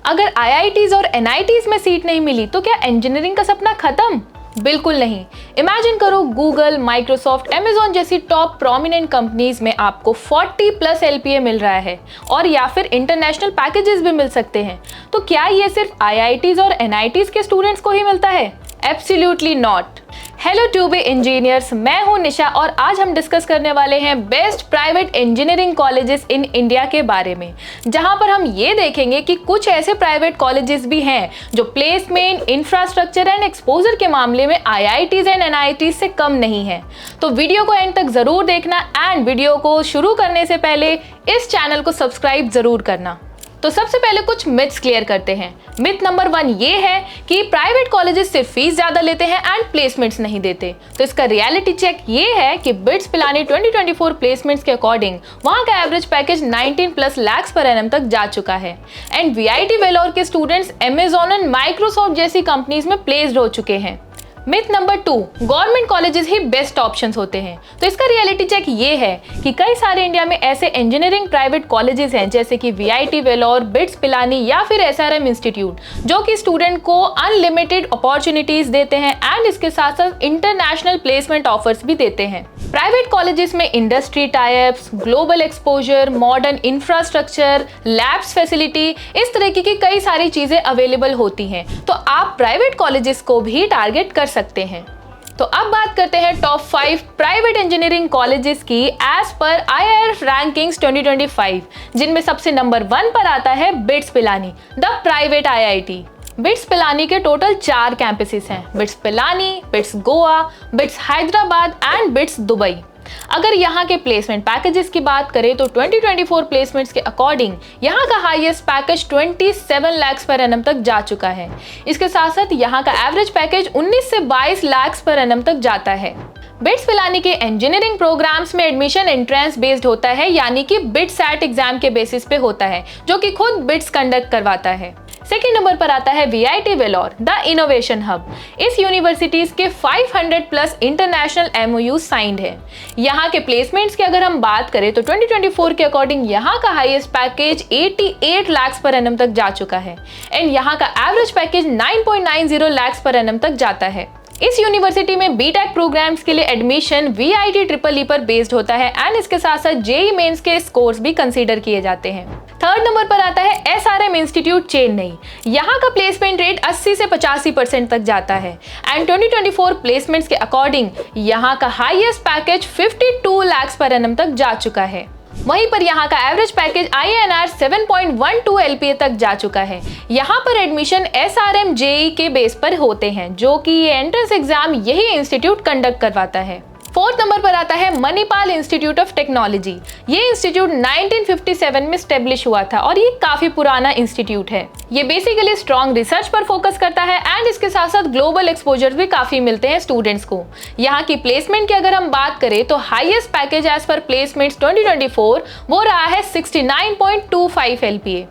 अगर आईआईटीज और एनआईटीज में सीट नहीं मिली तो क्या इंजीनियरिंग का सपना खत्म? बिल्कुल नहीं। इमेजिन करो गूगल, माइक्रोसॉफ्ट, अमेजॉन जैसी टॉप प्रोमिनेंट कंपनीज में आपको 40+ एलपीए मिल रहा है और या फिर इंटरनेशनल पैकेजेस भी मिल सकते हैं। तो क्या ये सिर्फ आईआईटीज और एनआईटीज के स्टूडेंट्स को ही मिलता है? Absolutely not. हेलो ट्यूबे इंजीनियर्स, मैं हूं निशा और आज हम डिस्कस करने वाले हैं best private engineering colleges in India के बारे में, जहां पर हम ये देखेंगे कि कुछ ऐसे प्राइवेट कॉलेजेस भी हैं जो प्लेसमेंट, इंफ्रास्ट्रक्चर एंड एक्सपोजर के मामले में आईआईटीज एंड एनआईटीज से कम नहीं है। तो वीडियो को एंड तक जरूर देखना एंड वीडियो को शुरू करने से पहले इस चैनल को सब्सक्राइब जरूर करना। तो सबसे पहले कुछ मिथ्स क्लियर करते हैं। मिथ नंबर 1 ये है कि प्राइवेट कॉलेजेस सिर्फ फीस ज्यादा लेते हैं एंड प्लेसमेंट्स नहीं देते। तो इसका रियलिटी चेक ये है कि बिट्स पिलानी 2024 प्लेसमेंट्स के अकॉर्डिंग वहां का average package 19+ lakhs per annum तक जा चुका है एंड वीआईटी वेलोर के स्टूडेंट्स अमेजॉन एंड माइक्रोसॉफ्ट जैसी कंपनीज में प्लेस्ड हो चुके हैं। मिथ नंबर 2, गवर्नमेंट कॉलेजेस ही बेस्ट ऑप्शंस होते हैं। तो इसका रियलिटी चेक ये है कि कई सारे इंडिया में ऐसे इंजीनियरिंग प्राइवेट कॉलेजेस हैं जैसे कि वीआईटी वेलोर, बिट्स पिलानी या फिर एसआरएम इंस्टीट्यूट, जो कि स्टूडेंट को अनलिमिटेड अपॉर्चुनिटीज देते हैं एंड इसके साथ साथ इंटरनेशनल प्लेसमेंट ऑफर्स भी देते हैं। प्राइवेट कॉलेजेस में industry types, global exposure, modern infrastructure, labs facility, इस तरीके की कई सारी चीजें अवेलेबल होती हैं। तो आप प्राइवेट कॉलेजेस को भी टारगेट कर सकते हैं। तो अब बात करते हैं टॉप 5 प्राइवेट इंजीनियरिंग कॉलेजेस की एज पर आईआईएफ रैंकिंग्स 2025, जिनमें सबसे नंबर 1 पर आता है bits Pilani, the private IIT. Bits Pilani के टोटल 4 कैंपसेस हैं, bits Pilani, bits Goa, bits Hyderabad and bits Dubai. अगर यहाँ के प्लेसमेंट पैकेजेस की बात करें तो 2024 प्लेसमेंट्स के अकॉर्डिंग यहाँ का highest package 27 lakhs per annum तक जा चुका है। इसके साथ साथ यहाँ का एवरेज पैकेज 19 से 22 lakhs per annum तक जाता है। बिट्स पिलानी के इंजीनियरिंग प्रोग्राम्स में एडमिशन एंट्रेंस बेस्ड होता है, यानी कि बिट्स सैट एग्जाम के बेसिस पे होता है, जो कि खुद बिट्स कंडक्ट करवाता है। सेकेंड नंबर पर आता है VIT Vellore, the innovation hub. इस यूनिवर्सिटीज के 500+ इंटरनेशनल एमओयू साइंड है। यहाँ के प्लेसमेंट्स की अगर हम बात करें तो 2024 के अकॉर्डिंग यहाँ का highest package 88 lakhs per annum तक जा चुका है एंड यहाँ का average package 9.90 lakhs per annum तक जाता है। इस यूनिवर्सिटी में बीटेक प्रोग्राम्स के लिए एडमिशन वीआईटी ट्रिपल ई पर बेस्ड होता है एंड इसके साथ साथ जेई मेंस के स्कोर्स भी कंसीडर किए जाते हैं। थर्ड नंबर पर आता है एसआरएम इंस्टीट्यूट चेन्नई। यहाँ का प्लेसमेंट रेट 80 से 85% तक जाता है एंड 2024 प्लेसमेंट्स के अकॉर्डिंग यहाँ का highest package 52 lakhs per annum तक जा चुका है। वहीं पर यहाँ का एवरेज पैकेज INR 7.12 LPA तक जा चुका है। यहाँ पर एडमिशन SRM JEE के बेस पर होते हैं, जो कि ये एंट्रेंस एग्जाम यही इंस्टीट्यूट कंडक्ट करवाता है। फोर्थ नंबर पर आता है मणिपाल इंस्टीट्यूट ऑफ टेक्नोलॉजी। ये इंस्टीट्यूट 1957 में स्टेब्लिश हुआ था और ये काफी पुराना इंस्टीट्यूट है। ये बेसिकली स्ट्रॉन्ग रिसर्च पर फोकस करता है एंड इसके साथ साथ ग्लोबल एक्सपोजर भी काफी मिलते हैं स्टूडेंट्स को। यहाँ की प्लेसमेंट की अगर हम बात करें तो हाईएस्ट पैकेज एज पर प्लेसमेंट्स 2024 वो रहा है 69.25 LPA।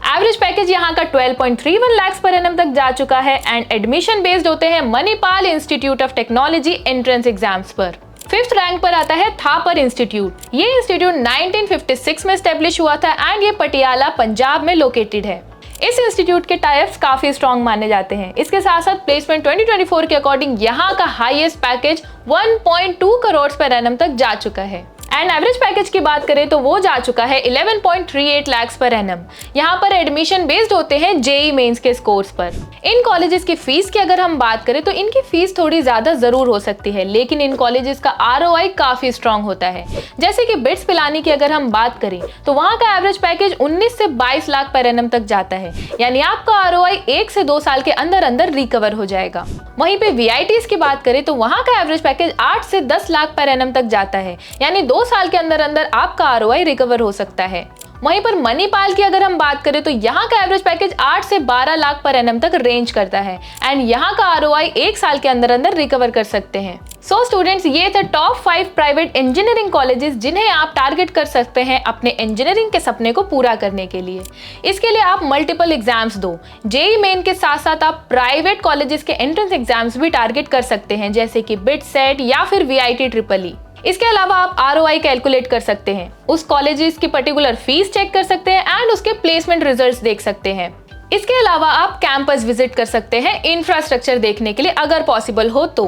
एवरेज पैकेज यहाँ का 12.31 lakhs per annum तक जा चुका है एंड एडमिशन बेस्ड होते हैं Manipal institute of technology entrance exams पर। फिफ्थ रैंक पर आता है थापर इंस्टीट्यूट। ये इंस्टीट्यूट 1956 में स्टेब्लिश हुआ था एंड ये पटियाला, पंजाब में लोकेटेड है। इस इंस्टीट्यूट के टाइप्स काफी स्ट्रॉन्ग माने जाते हैं। इसके साथ साथ प्लेसमेंट 2024 के अकॉर्डिंग यहाँ का highest package 1.2 crores per annum तक जा चुका है एंड एवरेज पैकेज की बात करें तो वो जा चुका है 11.38 lakhs per annum। यहाँ पर एडमिशन बेस्ड होते हैं जेई मेंस के स्कोर्स पर। इन कॉलेजेस की फीस की अगर हम बात करें तो इनकी फीस थोड़ी ज्यादा जरूर हो सकती है, लेकिन इन कॉलेजेस का ROI काफी स्ट्रॉन्ग होता है। जैसे कि बिट्स पिलानी की अगर हम बात करें तो वहाँ का एवरेज पैकेज 19 से 22 लाख per annum तक जाता है, यानी आपका ROI 1 से 2 साल के अंदर अंदर रिकवर हो जाएगा। वहीं पे वीआईटीज की बात करें तो वहाँ का एवरेज पैकेज 8 से 10 लाख per annum तक जाता है, यानी 2 साल के अंदर अंदर आपका ROI रिकवर हो सकता है। वहीं पर मणिपाल की अगर हम बात करें तो यहाँ का एवरेज पैकेज 8 से 12 लाख पर एनम तक रेंज करता है एंड यहाँ का ROI 1 साल के अंदर अंदर रिकवर कर सकते हैं। सो स्टूडेंट्स, ये थे टॉप 5 प्राइवेट इंजीनियरिंग कॉलेजेस जिन्हें आप टारगेट कर सकते हैं अपने इंजीनियरिंग के सपने को पूरा करने के लिए। इसके लिए आप मल्टीपल एग्जाम्स दो। जेईई मेन के साथ साथ आप प्राइवेट कॉलेजेस के एंट्रेंस एग्जाम्स भी टारगेट कर सकते हैं, जैसे कि बिट सेट या फिर VIT ट्रिपल। इसके अलावा आप ROI कैलकुलेट कर सकते हैं, उस कॉलेजेस की पर्टिकुलर फीस चेक कर सकते हैं एंड उसके प्लेसमेंट रिजल्ट्स देख सकते हैं। इसके अलावा आप कैंपस विजिट कर सकते हैं इंफ्रास्ट्रक्चर देखने के लिए अगर पॉसिबल हो तो।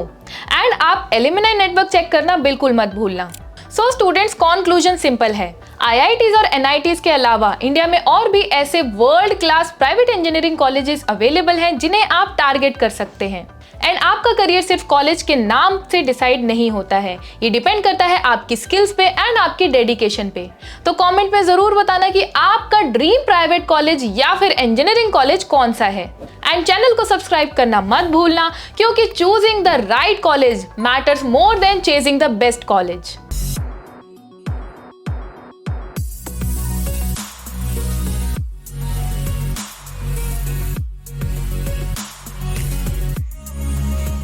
एंड आप एलुमनाई नेटवर्क चेक करना बिल्कुल मत भूलना। सो स्टूडेंट्स, कंक्लूजन सिंपल है, IITs और NITs के अलावा इंडिया में और भी ऐसे world class private engineering colleges available हैं जिन्हें आप टारगेट कर सकते हैं। एंड आपका करियर सिर्फ कॉलेज के नाम से डिसाइड नहीं होता है, ये डिपेंड करता है आपकी स्किल्स पे एंड आपकी डेडिकेशन पे। तो कमेंट में जरूर बताना कि आपका ड्रीम प्राइवेट कॉलेज या फिर इंजीनियरिंग कॉलेज कौन सा है। एंड चैनल को सब्सक्राइब करना मत भूलना, क्योंकि choosing the right college matters more than chasing the best college.